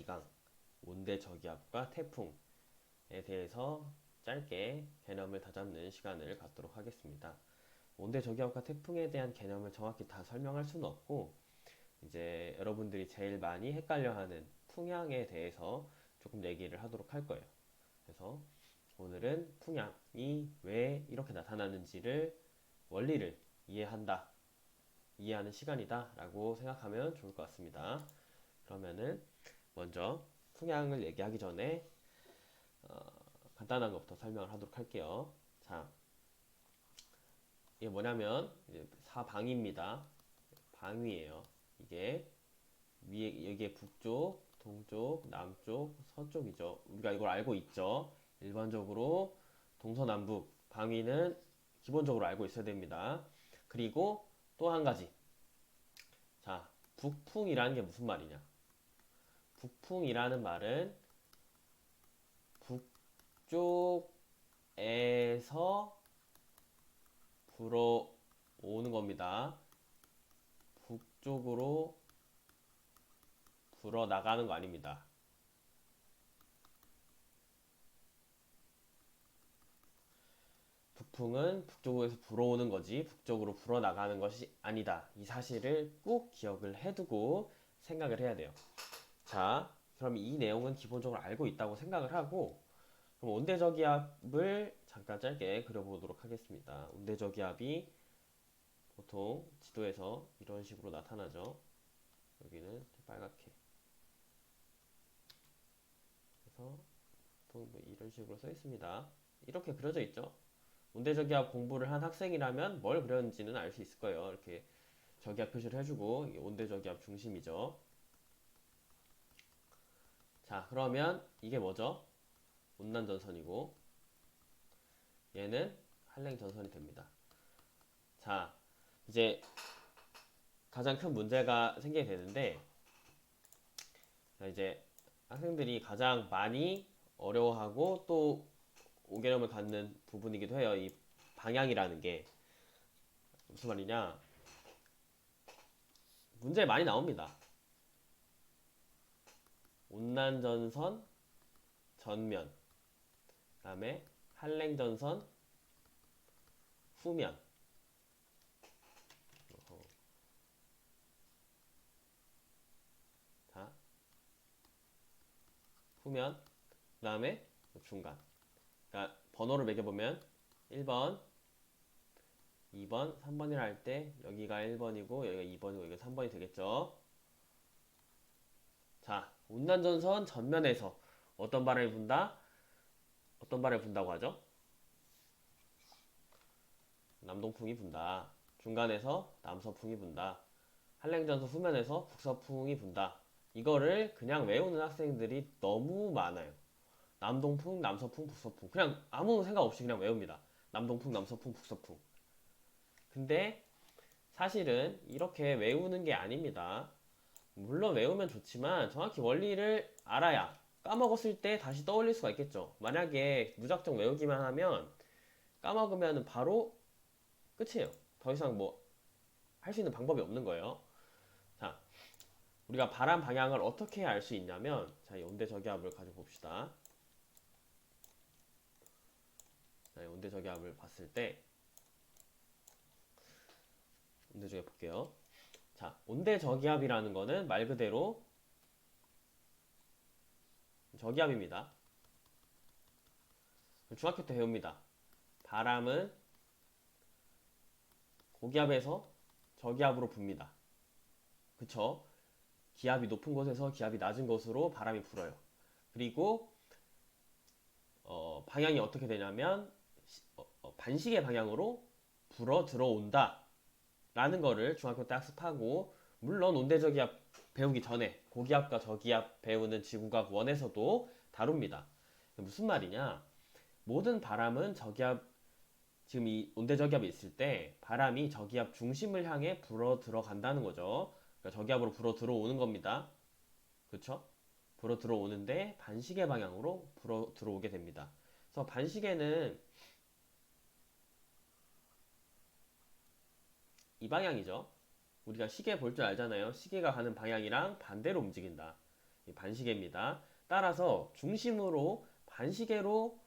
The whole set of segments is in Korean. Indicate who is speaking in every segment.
Speaker 1: 2강 온대저기압과 태풍에 대해서 짧게 개념을 다잡는 시간을 갖도록 하겠습니다. 온대저기압과 태풍에 대한 개념을 정확히 다 설명할 수는 없고 이제 여러분들이 제일 많이 헷갈려하는 풍향에 대해서 조금 얘기를 하도록 할 거예요. 그래서 오늘은 풍향이 왜 이렇게 나타나는지를 원리를 이해하는 시간이다 라고 생각하면 좋을 것 같습니다. 그러면은 먼저 풍향을 얘기하기 전에 간단한 것부터 설명을 하도록 할게요. 자, 이게 뭐냐면 이제 사방위입니다. 방위예요. 이게 위에 여기에 북쪽, 동쪽, 남쪽, 서쪽이죠. 우리가 이걸 알고 있죠. 일반적으로 동서남북 방위는 기본적으로 알고 있어야 됩니다. 그리고 또 한 가지. 자, 북풍이라는 게 무슨 말이냐? 북풍이라는 말은 북쪽에서 불어오는 겁니다. 북쪽으로 불어 나가는 거 아닙니다. 북풍은 북쪽에서 불어오는 거지 북쪽으로 불어 나가는 것이 아니다. 이 사실을 꼭 기억을 해두고 생각을 해야 돼요. 자, 그럼 이 내용은 기본적으로 알고 있다고 생각을 하고 그럼 온대저기압을 잠깐 짧게 그려보도록 하겠습니다. 온대저기압이 보통 지도에서 이런 식으로 나타나죠. 여기는 빨갛게 그래서 보통 뭐 이런 식으로 써 있습니다. 이렇게 그려져 있죠. 온대저기압 공부를 한 학생이라면 뭘 그렸는지는 알 수 있을 거예요. 이렇게 저기압 표시를 해주고 이게 온대저기압 중심이죠. 자, 그러면 이게 뭐죠? 온난전선이고 얘는 한랭전선이 됩니다. 자, 이제 가장 큰 문제가 생기게 되는데 자, 이제 학생들이 가장 많이 어려워하고 또 오개념을 갖는 부분이기도 해요. 이 방향이라는 게 무슨 말이냐? 문제 많이 나옵니다. 온난전선 전면, 그 다음에 한랭전선 후면. 자, 후면, 그 다음에 중간. 그러니까 번호를 매겨보면 1번, 2번, 3번이라 할 때 여기가 1번이고 여기가 2번이고 여기가 3번이 되겠죠. 자, 온난전선 전면에서 어떤 바람이 분다? 어떤 바람이 분다고 하죠? 남동풍이 분다. 중간에서 남서풍이 분다. 한랭전선 후면에서 북서풍이 분다. 이거를 그냥 외우는 학생들이 너무 많아요. 남동풍, 남서풍, 북서풍. 그냥 아무 생각 없이 그냥 외웁니다. 남동풍, 남서풍, 북서풍. 근데 사실은 이렇게 외우는 게 아닙니다. 물론 외우면 좋지만 정확히 원리를 알아야 까먹었을 때 다시 떠올릴 수가 있겠죠. 만약에 무작정 외우기만 하면 까먹으면 바로 끝이에요. 더 이상 뭐 할 수 있는 방법이 없는 거예요. 자, 우리가 바람 방향을 어떻게 알 수 있냐면 자, 이 온대저기압을 가지고 봅시다. 자, 이 온대저기압을 봤을 때 온대저기압 볼게요. 자, 온대저기압이라는 거는 말 그대로 저기압입니다. 중학교 때 배웁니다. 바람은 고기압에서 저기압으로 붑니다. 그쵸? 기압이 높은 곳에서 기압이 낮은 곳으로 바람이 불어요. 그리고 방향이 어떻게 되냐면 반시계 방향으로 불어 들어온다 라는 거를 중학교 때 학습하고 물론 온대저기압 배우기 전에 고기압과 저기압 배우는 지구과학 원에서도 다룹니다. 무슨 말이냐? 모든 바람은 저기압 지금 이 온대저기압이 있을 때 바람이 저기압 중심을 향해 불어 들어간다는 거죠. 그러니까 저기압으로 불어 들어오는 겁니다. 그렇죠? 불어 들어오는데 반시계 방향으로 불어 들어오게 됩니다. 그래서 반시계는 이 방향이죠. 우리가 시계 볼 줄 알잖아요. 시계가 가는 방향이랑 반대로 움직인다. 반시계입니다. 따라서 중심으로 반시계로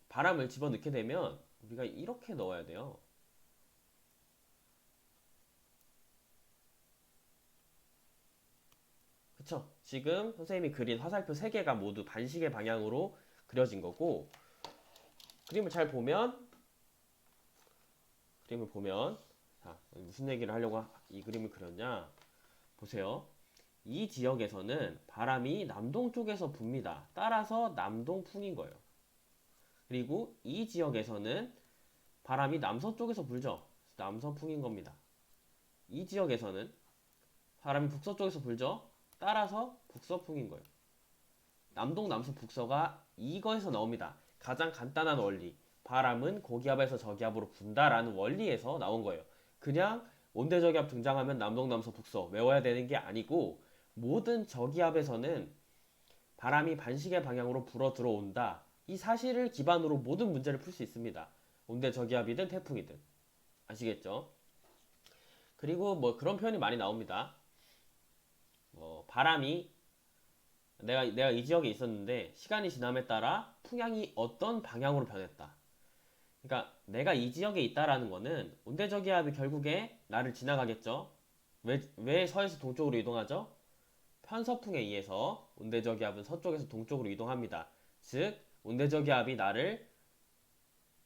Speaker 1: 바람을 집어넣게 되면 우리가 이렇게 넣어야 돼요. 그쵸? 지금 선생님이 그린 화살표 3개가 모두 반시계 방향으로 그려진 거고, 그림을 잘 보면, 자, 무슨 얘기를 하려고 이 그림을 그렸냐? 보세요. 이 지역에서는 바람이 남동쪽에서 붑니다. 따라서 남동풍인 거예요. 그리고 이 지역에서는 바람이 남서쪽에서 불죠. 남서풍인 겁니다. 이 지역에서는 바람이 북서쪽에서 불죠. 따라서 북서풍인 거예요. 남동, 남서, 북서가 이거에서 나옵니다. 가장 간단한 원리. 바람은 고기압에서 저기압으로 분다라는 원리에서 나온 거예요. 그냥 온대저기압 등장하면 남동, 남서, 북서 외워야 되는 게 아니고, 모든 저기압에서는 바람이 반시계 방향으로 불어 들어온다. 이 사실을 기반으로 모든 문제를 풀 수 있습니다. 온대저기압이든 태풍이든. 아시겠죠? 그리고 뭐 그런 표현이 많이 나옵니다. 바람이 내가 이 지역에 있었는데 시간이 지남에 따라 풍향이 어떤 방향으로 변했다. 그러니까 내가 이 지역에 있다라는 거는 온대저기압이 결국에 나를 지나가겠죠. 왜 서에서 동쪽으로 이동하죠? 편서풍에 의해서 온대저기압은 서쪽에서 동쪽으로 이동합니다. 즉 온대저기압이 나를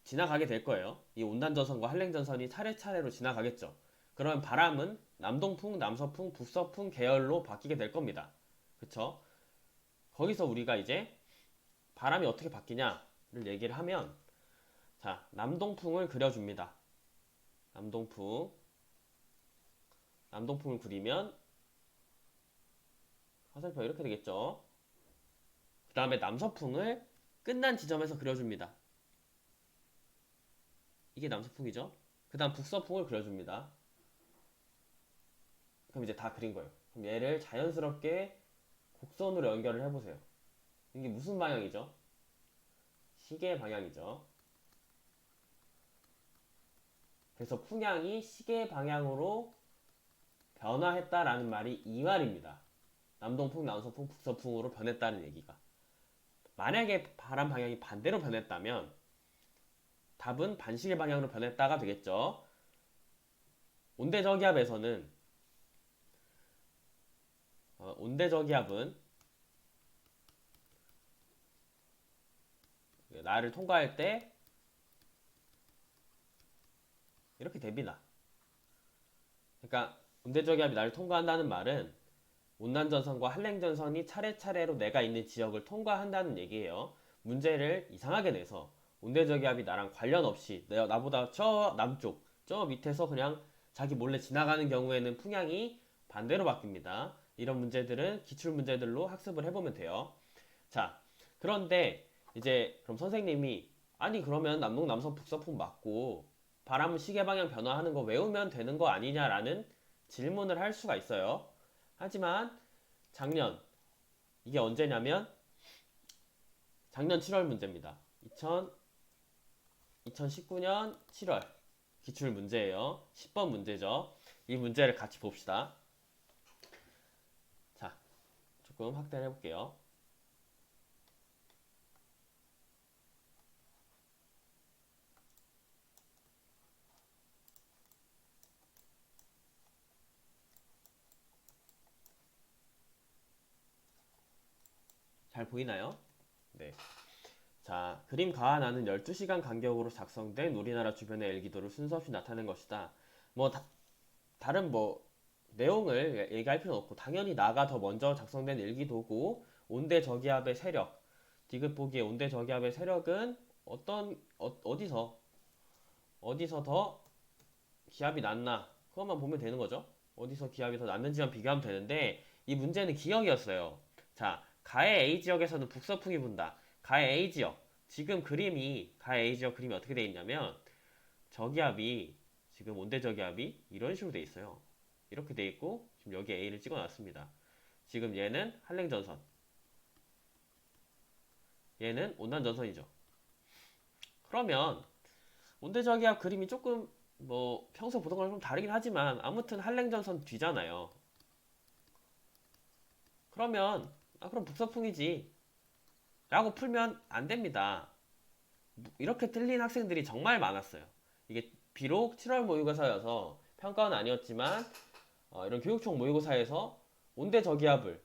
Speaker 1: 지나가게 될 거예요. 이 온난전선과 한랭전선이 차례차례로 지나가겠죠. 그러면 바람은 남동풍, 남서풍, 북서풍 계열로 바뀌게 될 겁니다. 그쵸? 거기서 우리가 이제 바람이 어떻게 바뀌냐를 얘기를 하면, 자, 남동풍을 그려줍니다. 남동풍을 그리면 화살표가 이렇게 되겠죠. 그 다음에 남서풍을 끝난 지점에서 그려줍니다. 이게 남서풍이죠. 그 다음 북서풍을 그려줍니다. 그럼 이제 다 그린 거예요. 그럼 얘를 자연스럽게 곡선으로 연결을 해보세요. 이게 무슨 방향이죠? 시계 방향이죠. 그래서 풍향이 시계 방향으로 변화했다라는 말이 이 말입니다. 남동풍, 남서풍, 북서풍으로 변했다는 얘기가. 만약에 바람 방향이 반대로 변했다면 답은 반시계 방향으로 변했다가 되겠죠. 온대저기압에서는 온대저기압은 나를 통과할 때 이렇게 됩니다. 그러니까 온대저기압이 나를 통과한다는 말은 온난전선과 한랭전선이 차례차례로 내가 있는 지역을 통과한다는 얘기예요. 문제를 이상하게 내서 온대저기압이 나랑 관련 없이 나보다 저 남쪽, 저 밑에서 그냥 자기 몰래 지나가는 경우에는 풍향이 반대로 바뀝니다. 이런 문제들은 기출문제들로 학습을 해보면 돼요. 자, 그런데 이제 그럼 선생님이 아니 그러면 남동, 남서, 북서풍 맞고 바람 시계 방향 변화하는 거 외우면 되는 거 아니냐라는 질문을 할 수가 있어요. 하지만 작년, 이게 언제냐면 작년 7월 문제입니다. 2019년 7월 기출 문제예요. 10번 문제죠. 이 문제를 같이 봅시다. 자, 조금 확대를 해볼게요. 잘 보이나요? 네. 자, 그림 가와 나는 12시간 간격으로 작성된 우리나라 주변의 일기도를 순서 없이 나타낸 것이다. 뭐 다른 뭐 내용을 얘기할 필요는 없고 당연히 나가 더 먼저 작성된 일기도고 온대저기압의 세력, 디귿 보기의 온대저기압의 세력은 어디서 더 기압이 낮나 그것만 보면 되는 거죠. 어디서 기압이 더 낮는지만 비교하면 되는데 이 문제는 기역이었어요. 자, 가해 A 지역에서는 북서풍이 분다. 가해 A 지역 지금 가해 A 지역 그림이 어떻게 돼 있냐면 저기압이 지금 온대저기압이 이런 식으로 돼 있어요. 이렇게 돼 있고 지금 여기 A를 찍어 놨습니다. 지금 얘는 한랭전선, 얘는 온난전선이죠. 그러면 온대저기압 그림이 조금 뭐 평소 보던 거랑 좀 다르긴 하지만 아무튼 한랭전선 뒤잖아요. 그러면 그럼 북서풍이지 라고 풀면 안 됩니다. 이렇게 틀린 학생들이 정말 많았어요. 이게 비록 7월 모의고사여서 평가는 아니었지만 이런 교육청 모의고사에서 온대저기압을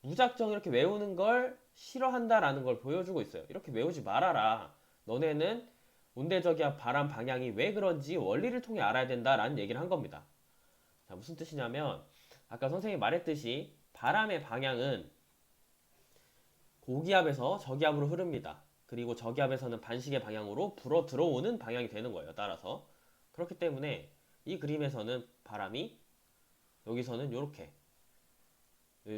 Speaker 1: 무작정 이렇게 외우는 걸 싫어한다라는 걸 보여주고 있어요. 이렇게 외우지 말아라. 너네는 온대저기압 바람 방향이 왜 그런지 원리를 통해 알아야 된다라는 얘기를 한 겁니다. 자, 무슨 뜻이냐면 아까 선생님이 말했듯이 바람의 방향은 고기압에서 저기압으로 흐릅니다. 그리고 저기압에서는 반시계 방향으로 불어 들어오는 방향이 되는 거예요. 따라서 그렇기 때문에 이 그림에서는 바람이 여기서는 이렇게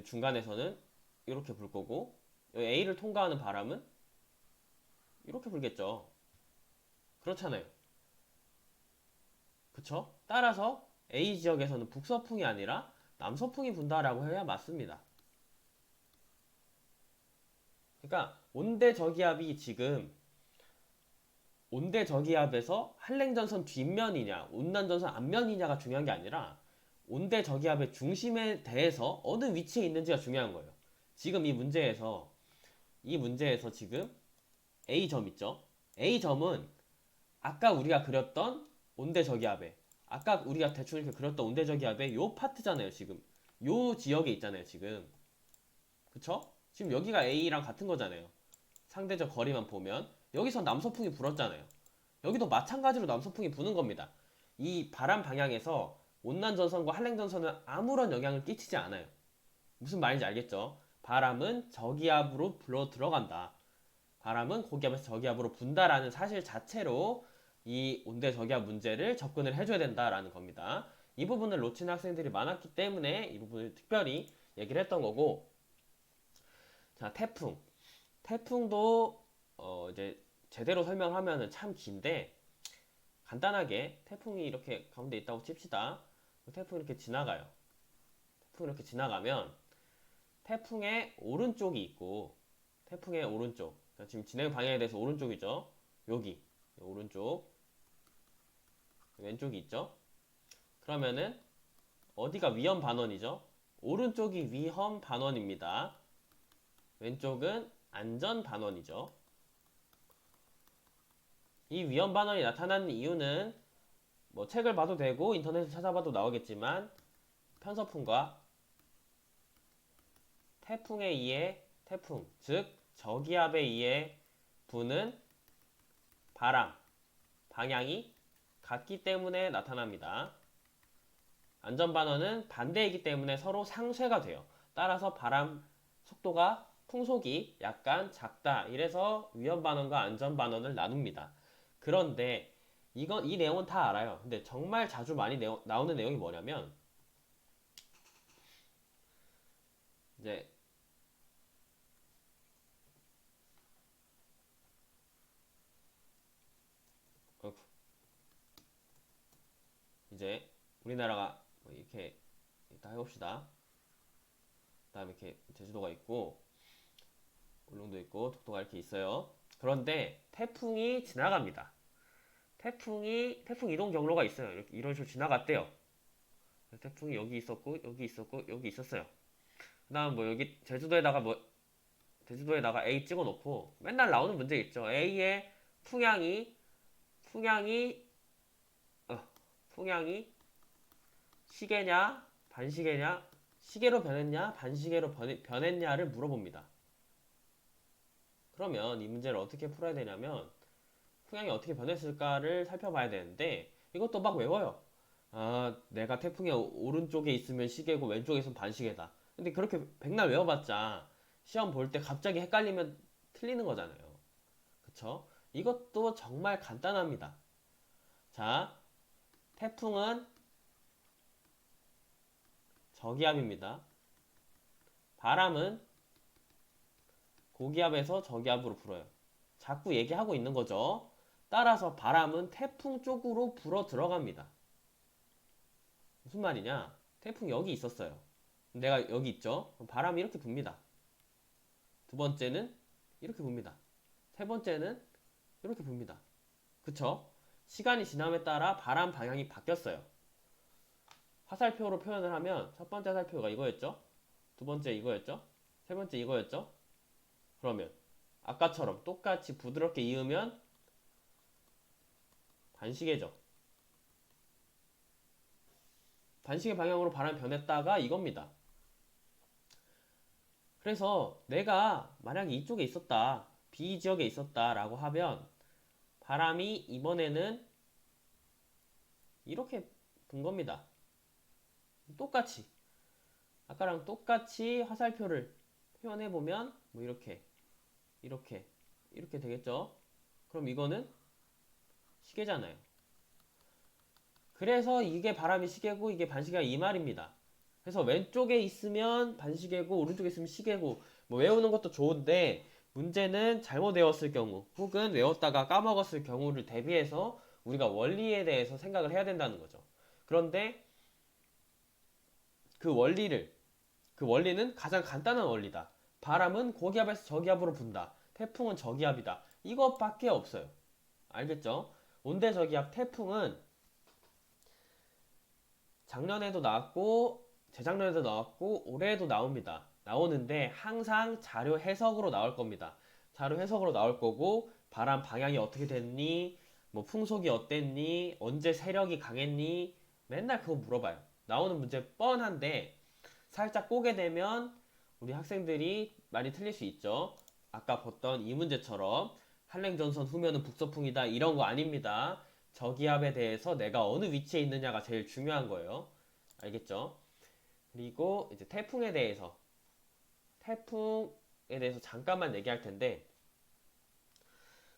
Speaker 1: 중간에서는 이렇게 불 거고 A를 통과하는 바람은 이렇게 불겠죠. 그렇잖아요. 그쵸? 따라서 A 지역에서는 북서풍이 아니라 남서풍이 분다라고 해야 맞습니다. 그러니까 온대저기압이 지금 온대저기압에서 한랭전선 뒷면이냐 온난전선 앞면이냐가 중요한 게 아니라 온대저기압의 중심에 대해서 어느 위치에 있는지가 중요한 거예요. 지금 이 문제에서 지금 A점 있죠? A점은 아까 우리가 그렸던 온대저기압에 아까 우리가 대충 이렇게 그렸던 온대저기압의 요 파트잖아요. 지금 요 지역에 있잖아요. 지금 그쵸? 지금 여기가 A랑 같은 거잖아요. 상대적 거리만 보면 여기서 남서풍이 불었잖아요. 여기도 마찬가지로 남서풍이 부는 겁니다. 이 바람 방향에서 온난전선과 한랭전선은 아무런 영향을 끼치지 않아요. 무슨 말인지 알겠죠? 바람은 저기압으로 불어 들어간다. 바람은 고기압에서 저기압으로 분다라는 사실 자체로 이 온대 저기압 문제를 접근을 해줘야 된다라는 겁니다. 이 부분을 놓치는 학생들이 많았기 때문에 이 부분을 특별히 얘기를 했던 거고, 자, 태풍. 태풍도 이제 제대로 설명하면은 참 긴데 간단하게 태풍이 이렇게 가운데 있다고 칩시다. 태풍이 이렇게 지나가요. 태풍이 이렇게 지나가면 태풍의 오른쪽이 있고 태풍의 오른쪽 그러니까 지금 진행 방향에 대해서 오른쪽이죠. 여기 오른쪽 왼쪽이 있죠. 그러면은 어디가 위험 반원이죠? 오른쪽이 위험 반원입니다. 왼쪽은 안전 반원이죠. 이 위험 반원이 나타나는 이유는 뭐 책을 봐도 되고 인터넷을 찾아봐도 나오겠지만 편서풍과 태풍에 의해 태풍, 즉 저기압에 의해 부는 바람, 방향이 같기 때문에 나타납니다. 안전반원은 반대이기 때문에 서로 상쇄가 돼요. 따라서 바람 속도가 풍속이 약간 작다. 이래서 위험반원과 안전반원을 나눕니다. 그런데 이 내용은 다 알아요. 근데 정말 자주 많이 나오는 내용이 뭐냐면 이제 이제 우리나라가 뭐 이렇게 일단 해봅시다. 그다음에 이렇게 제주도가 있고 울릉도 있고 독도가 이렇게 있어요. 그런데 태풍이 지나갑니다. 태풍 이동 경로가 있어요. 이렇게 이런 식으로 지나갔대요. 태풍이 여기 있었고 여기 있었고 여기 있었어요. 그다음 뭐 여기 제주도에다가 A 찍어놓고 맨날 나오는 문제 있죠. A의 풍향이 풍향이 어, 풍향이 시계냐 반시계냐 시계로 변했냐 반시계로 변했냐를 물어봅니다. 그러면 이 문제를 어떻게 풀어야 되냐면 풍향이 어떻게 변했을까를 살펴봐야 되는데 이것도 막 외워요. 내가 태풍의 오른쪽에 있으면 시계고 왼쪽에 있으면 반시계다. 근데 그렇게 백날 외워봤자 시험 볼 때 갑자기 헷갈리면 틀리는 거잖아요. 그쵸? 이것도 정말 간단합니다. 자, 태풍은 저기압입니다. 바람은 고기압에서 저기압으로 불어요. 자꾸 얘기하고 있는 거죠. 따라서 바람은 태풍 쪽으로 불어 들어갑니다. 무슨 말이냐? 태풍 여기 있었어요. 내가 여기 있죠? 그럼 바람이 이렇게 붑니다. 두 번째는 이렇게 붑니다. 세 번째는 이렇게 붑니다. 그쵸? 시간이 지남에 따라 바람 방향이 바뀌었어요. 화살표로 표현을 하면 첫 번째 화살표가 이거였죠? 두 번째 이거였죠? 세 번째 이거였죠? 그러면 아까처럼 똑같이 부드럽게 이으면 반시계죠. 반시계 방향으로 바람이 변했다가 이겁니다. 그래서 내가 만약에 이쪽에 있었다, B 지역에 있었다 라고 하면 바람이 이번에는 이렇게 분 겁니다. 똑같이 아까랑 똑같이 화살표를 표현해보면 뭐 이렇게 이렇게 되겠죠. 그럼 이거는 시계잖아요. 그래서 이게 바람이 시계고 이게 반시계가 이 말입니다. 그래서 왼쪽에 있으면 반시계고 오른쪽에 있으면 시계고 뭐 외우는 것도 좋은데 문제는 잘못 외웠을 경우 혹은 외웠다가 까먹었을 경우를 대비해서 우리가 원리에 대해서 생각을 해야 된다는 거죠. 그런데 그 원리는 가장 간단한 원리다. 바람은 고기압에서 저기압으로 분다. 태풍은 저기압이다. 이것밖에 없어요. 알겠죠? 온대저기압 태풍은 작년에도 나왔고 재작년에도 나왔고 올해에도 나옵니다. 나오는데 항상 자료 해석으로 나올 겁니다. 자료 해석으로 나올 거고 바람 방향이 어떻게 됐니? 뭐 풍속이 어땠니? 언제 세력이 강했니? 맨날 그거 물어봐요. 나오는 문제 뻔한데 살짝 꼬게 되면 우리 학생들이 많이 틀릴 수 있죠. 아까 봤던 이 문제처럼 한랭전선 후면은 북서풍이다 이런 거 아닙니다. 저기압에 대해서 내가 어느 위치에 있느냐가 제일 중요한 거예요. 알겠죠? 그리고 이제 태풍에 대해서 잠깐만 얘기할 텐데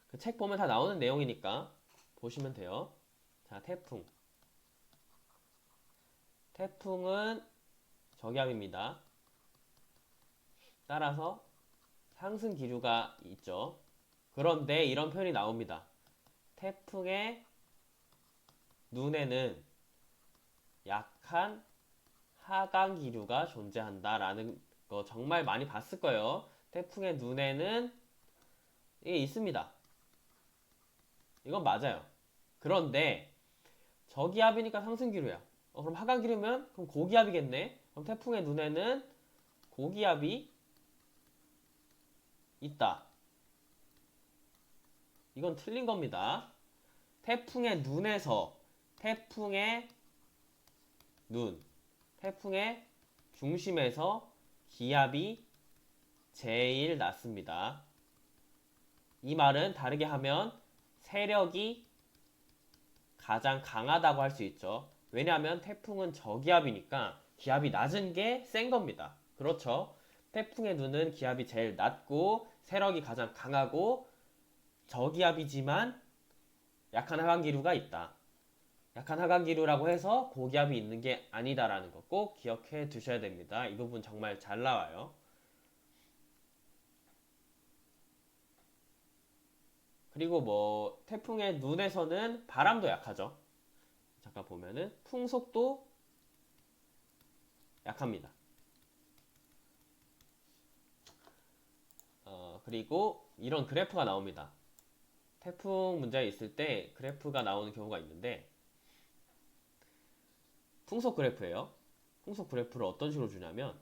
Speaker 1: 그 책 보면 다 나오는 내용이니까 보시면 돼요. 자, 태풍은 저기압입니다. 따라서 상승 기류가 있죠. 그런데 이런 표현이 나옵니다. 태풍의 눈에는 약한 하강 기류가 존재한다라는 거 정말 많이 봤을 거예요. 태풍의 눈에는 이게 있습니다. 이건 맞아요. 그런데 저기압이니까 상승 기류야. 그럼 하강 기류면 그럼 고기압이겠네. 그럼 태풍의 눈에는 고기압이 있다. 이건 틀린 겁니다. 태풍의 눈에서 태풍의 태풍의 중심에서 기압이 제일 낮습니다. 이 말은 다르게 하면 세력이 가장 강하다고 할 수 있죠. 왜냐하면 태풍은 저기압이니까 기압이 낮은 게 센 겁니다. 그렇죠? 태풍의 눈은 기압이 제일 낮고 세력이 가장 강하고 저기압이지만 약한 하강기류가 있다. 약한 하강기류라고 해서 고기압이 있는 게 아니다라는 거 꼭 기억해 두셔야 됩니다. 이 부분 정말 잘 나와요. 그리고 뭐 태풍의 눈에서는 바람도 약하죠. 잠깐 보면은 풍속도 약합니다. 그리고 이런 그래프가 나옵니다. 태풍 문제가 있을 때 그래프가 나오는 경우가 있는데 풍속 그래프예요. 풍속 그래프를 어떤 식으로 주냐면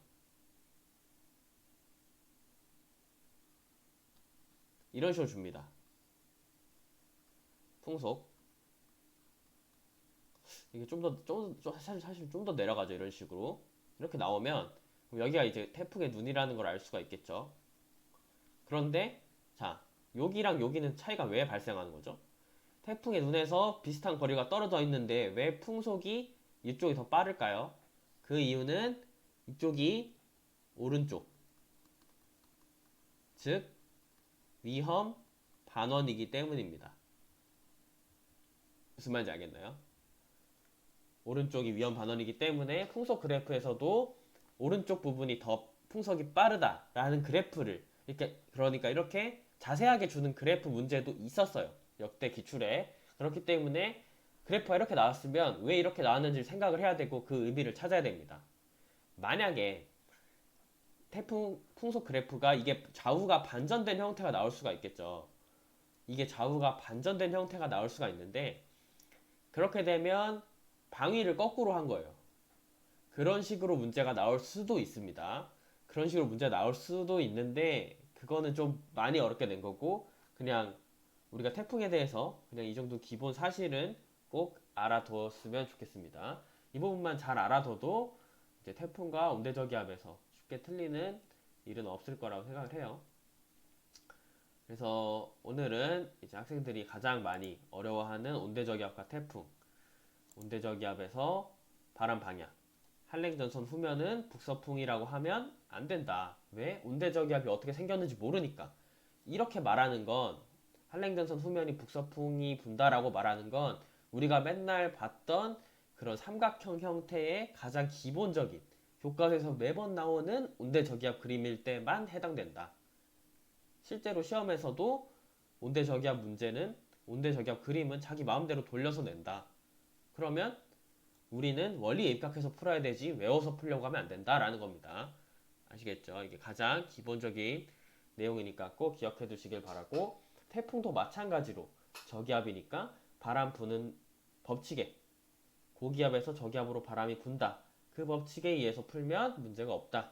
Speaker 1: 이런 식으로 줍니다. 풍속 이게 사실 좀 더 내려가죠. 이런 식으로 이렇게 나오면 여기가 이제 태풍의 눈이라는 걸 알 수가 있겠죠. 그런데 자 여기랑 여기는 차이가 왜 발생하는 거죠? 태풍의 눈에서 비슷한 거리가 떨어져 있는데 왜 풍속이 이쪽이 더 빠를까요? 그 이유는 이쪽이 오른쪽, 즉 위험 반원이기 때문입니다. 무슨 말인지 알겠나요? 오른쪽이 위험 반원이기 때문에 풍속 그래프에서도 오른쪽 부분이 더 풍속이 빠르다라는 그래프를 그러니까 이렇게 자세하게 주는 그래프 문제도 있었어요. 역대 기출에. 그렇기 때문에 그래프가 이렇게 나왔으면 왜 이렇게 나왔는지 생각을 해야 되고 그 의미를 찾아야 됩니다. 만약에 태풍 풍속 그래프가 이게 좌우가 반전된 형태가 나올 수가 있겠죠. 이게 좌우가 반전된 형태가 나올 수가 있는데 그렇게 되면 방위를 거꾸로 한 거예요. 그런 식으로 문제가 나올 수도 있습니다. 그런 식으로 문제 나올 수도 있는데 그거는 좀 많이 어렵게 낸 거고 그냥 우리가 태풍에 대해서 그냥 이 정도 기본 사실은 꼭 알아두었으면 좋겠습니다. 이 부분만 잘 알아둬도 이제 태풍과 온대저기압에서 쉽게 틀리는 일은 없을 거라고 생각을 해요. 그래서 오늘은 이제 학생들이 가장 많이 어려워하는 온대저기압과 태풍, 온대저기압에서 바람 방향, 한랭전선 후면은 북서풍이라고 하면 안 된다. 왜? 온대저기압이 어떻게 생겼는지 모르니까. 이렇게 말하는 건 한랭전선 후면이 북서풍이 분다라고 말하는 건 우리가 맨날 봤던 그런 삼각형 형태의 가장 기본적인 교과서에서 매번 나오는 온대저기압 그림일 때만 해당된다. 실제로 시험에서도 온대저기압 문제는 온대저기압 그림은 자기 마음대로 돌려서 낸다. 그러면 우리는 원리에 입각해서 풀어야 되지 외워서 풀려고 하면 안 된다라는 겁니다. 아시겠죠? 이게 가장 기본적인 내용이니까 꼭 기억해 두시길 바라고 태풍도 마찬가지로 저기압이니까 바람 부는 법칙에 고기압에서 저기압으로 바람이 분다. 그 법칙에 의해서 풀면 문제가 없다.